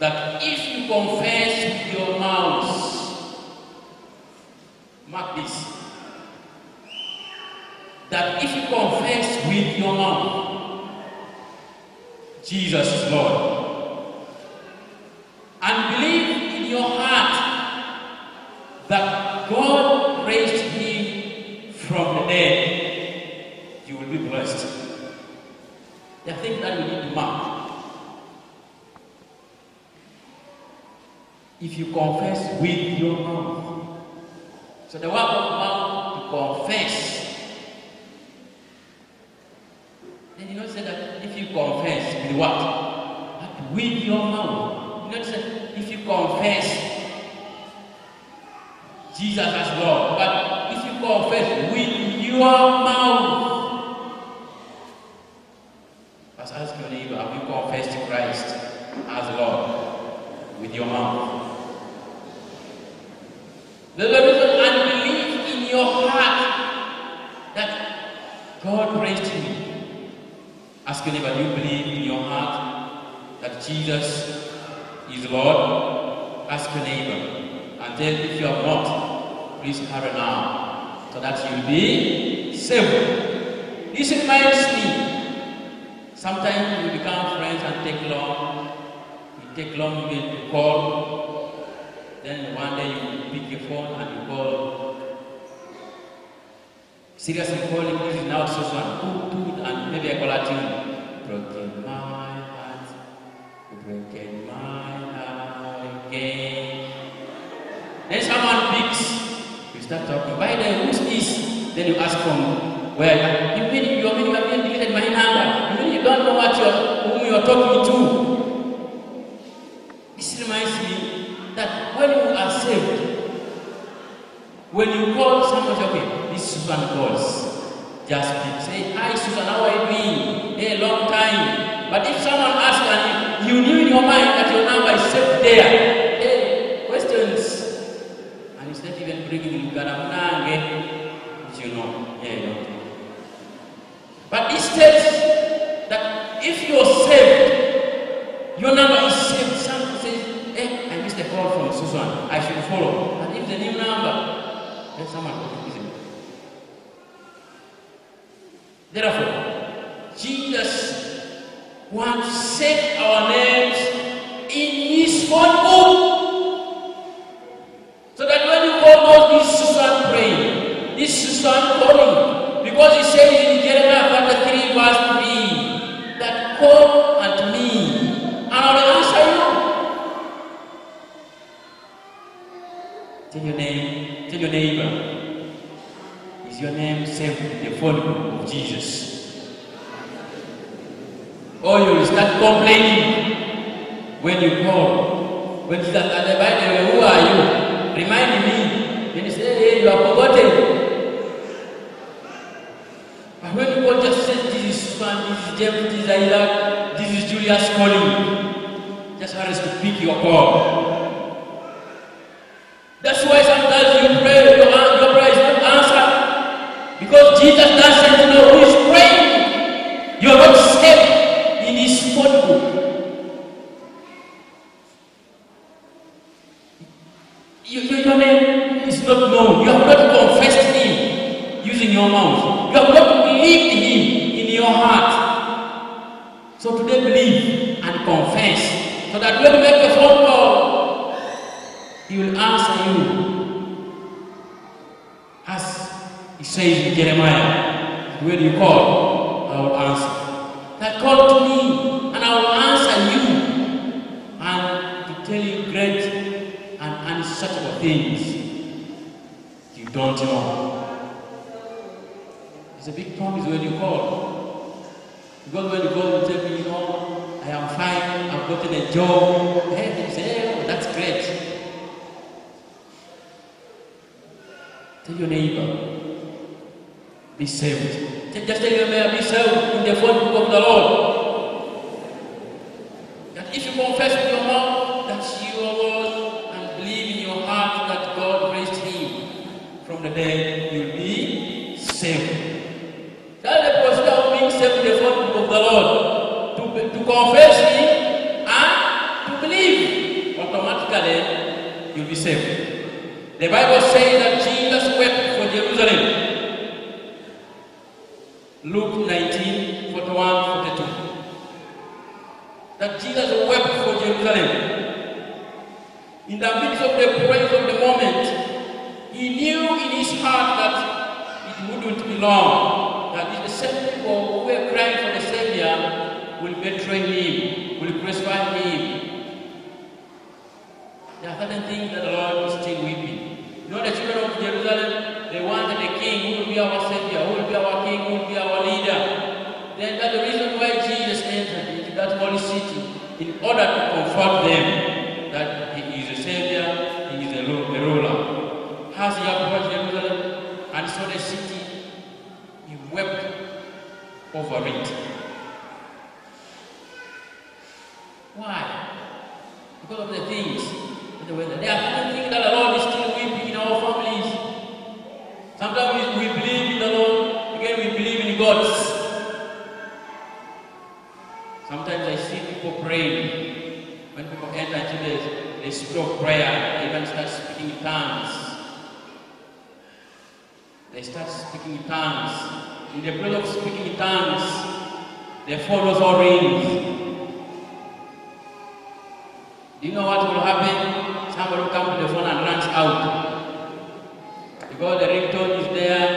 that if you confess with your mouth, mark this, that if you confess with your mouth, Jesus is Lord, and believe in your heart that God raised him from the dead, you will be blessed. I think that we need to mark. If you confess with your mouth. So the work of mouth to confess. Then you know say that if you confess with what? With your mouth. You know say if you confess Jesus as Lord, but if you confess with your mouth. Ask your neighbor, have you confessed Christ as Lord with your mouth? The reason and believe in your heart that God raised him. Ask your neighbor, do you believe in your heart that Jesus is Lord? Ask your neighbor. And tell if you have not, please hurry now so that you will be saved. This reminds me. Sometimes we become friends and take long. You take long even to call. Then one day you pick your phone and you call. Seriously calling, this is now so one. And maybe I call at you. Broken my heart. Broken my heart again. Then someone picks. You start talking. By the way, who's this? Then you ask from where you mean you have been deleted my number. You don't know whom you are talking to. This reminds me that when you are saved, when you call someone, okay, this Susan calls, just speak. Say, hi Susan, how are you doing? Hey, long time. But if someone asks and you knew in your mind that your number is saved there, hey, questions. And it's not even bringing Garamnange, which you know. Yeah, you know. But it states that if you're saved, your number is saved. Someone says, hey, I missed a call from Susan. I should follow. And if the new number, then someone will visit. Therefore, Jesus wants to set our names in his phone book. So that when you call God, this Susan praying, this Susan calling. Because he says in Jeremiah chapter 3 verse 3 that call unto me and I will answer you. Tell your neighbor, is your name saved in the phone book of Jesus? Or you will start complaining when you call. When Jesus says, by the way, who are you? Remind me. Then you say, hey, you are forgotten. When people just say this is Susan, this is James, this is Isaac, this is Julius calling, just hurry to pick your call. That's why sometimes you pray, your prayer is not answered. Because Jesus doesn't know who is praying. You are not saved in his phone book. Your name is not known. You have not confessed him using your mouth. You have not believed him in your heart. So today believe and confess. So that when you make a phone call, he will answer you. As he says in Jeremiah, when you call, I will answer. That call to me and I will answer you. And to tell you great and unsearchable things you don't know. It's a big promise when you call. Because when you call, you tell me, you know, I am fine, I've gotten a job. Hey, you say, oh, that's great. Tell your neighbor, be saved. Just tell your neighbor, be saved in the phone book of the Lord. That if you confess with your mouth that you are Lord and believe in your heart that God raised him from the dead, you will be saved. That's the procedure of being saved in the phone book of the Lord. To confess him and to believe. automatically you'll be saved. The Bible says that Jesus wept for Jerusalem. Luke 19, 41, 42. That Jesus wept for Jerusalem. In the midst of the praise of the moment, he knew in his heart that it wouldn't be long. That the same people who were crying for the Savior will betray him, will crucify him. There are certain things that the Lord is still weeping. You know, the children of Jerusalem, they wanted a king who will be our Savior, who will be our king, who will be our leader. Then that's the reason why Jesus entered into that holy city, in order to comfort them that he is a Savior, he is a ruler. As he approached Jerusalem and saw the city, he wept over it. Why? Because of the things. There are certain things that the Lord is still weeping in our families. Sometimes we believe in the Lord, again we believe in gods. Sometimes I see people praying. When people enter into the spirit of prayer, they even start speaking in tongues. They start speaking in tongues. In the place of speaking in tongues, their phones all rings. Do you know what will happen? Somebody will come to the phone and runs out. Because the ringtone is there.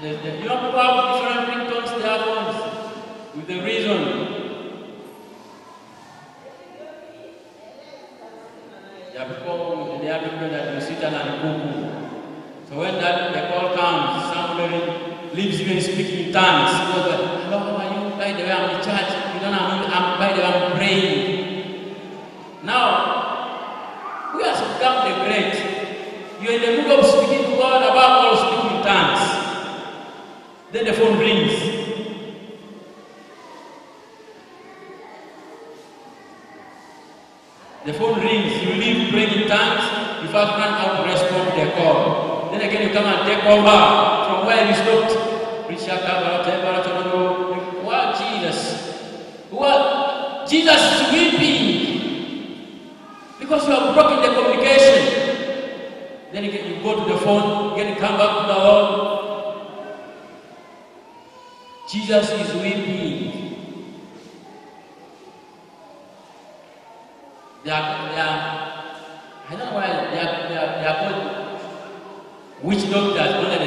You know, people have different ringtones, their phones, with the reason. There are people that will sit down and cuckoo. So when the call comes, somebody leaves even speaking in tongues. Hello, how are you? By the way, I'm in church. You don't know, by the way, I'm praying. Now, we have become the great. You're in the mood of speaking to God above all speaking in tongues. Then the phone rings. The phone rings. You leave praying in tongues. You first run out to respond to the call. Then again you come and take over from where you stopped. What Jesus? What? Jesus is weeping. Because you have broken the communication. Then you go to the phone, again you come back to the Lord. Jesus is weeping. I don't know why they are called witch doctors. Only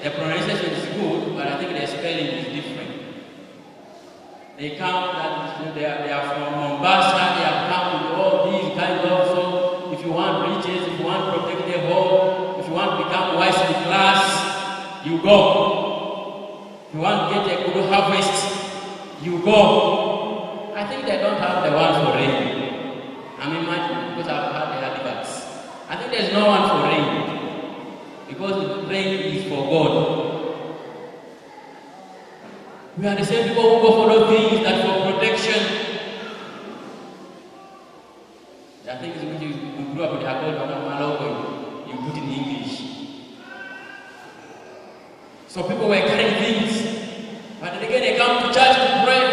the pronunciation is good, but I think the spelling is different. They come, they are from Mombasa, they have come with all these kinds of, so if you want riches, if you want to protect the home, if you want to become wise in class, you go. If you want to get a good harvest, you go. I think they don't have the one for rain. I'm imagining, because I've had the adverts. I think there's no one for rain. Because rain is for God. We are the same people who go for those things that for protection. There are things which you grew up with, you put in English. So people were carrying things. But then again they come to church to pray.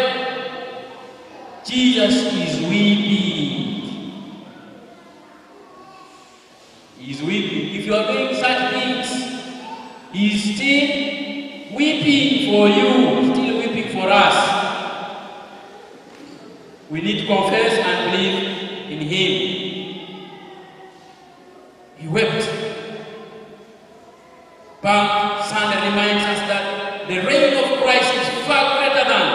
Jesus is weeping. He is weeping. If you are doing such things, He is still weeping for you, still weeping for us. We need to confess and believe in Him. He wept. Palm Sunday reminds us that the reign of Christ is far greater than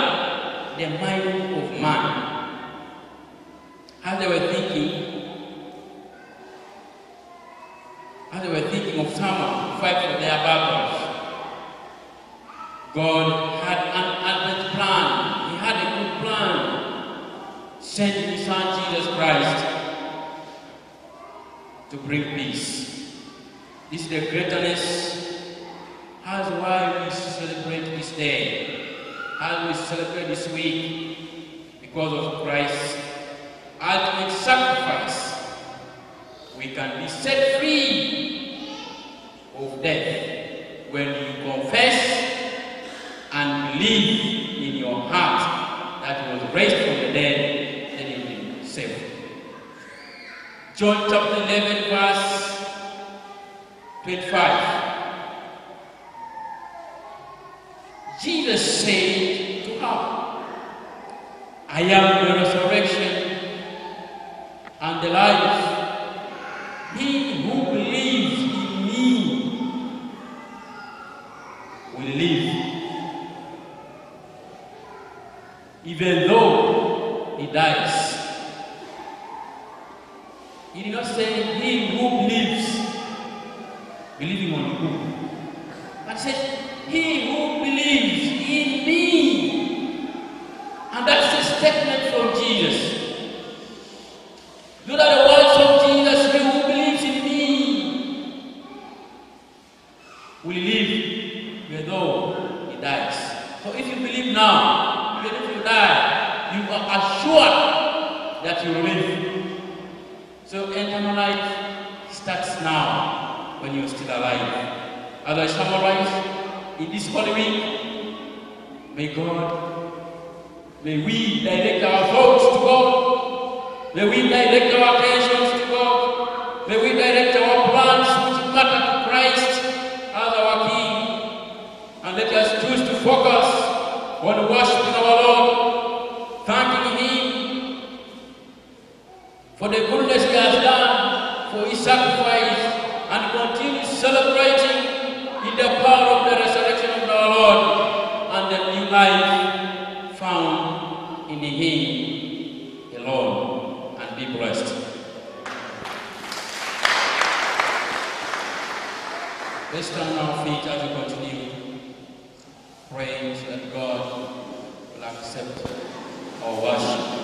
the mind of man. As they were thinking of someone to fight for their battles, God had an advent plan. He had a good plan. Sending His Son Jesus Christ to bring peace. This is the greatness. That's why we celebrate this day. As we celebrate this week, because of Christ's ultimate sacrifice, we can be set free of death when you confess and believe in your heart that He was raised from the dead, then you will be saved. John chapter 11, verse 25. Jesus said to her, I am the resurrection and the life. He who believes in me will live, even though he dies. He did not say he who believes, believing on who, but said he who believes in me. And that's a statement from Jesus. Those are the words of Jesus. He who believes in me will live even though he dies. So if you believe now, even if you die, you are assured that you will live. So eternal life starts now when you're still alive. As I summarize, in this holy week, may we direct our thoughts to God. May we direct our attentions to God. May we direct our plans which matter to Christ as our King. And let us choose to focus on worshiping our Lord, thanking Him for the goodness He has done, for His sacrifice, and continue celebrating in the power of the resurrection of our Lord and the new life found in Him alone. And be blessed. Let's stand on our feet as we continue praying so that God will accept our worship.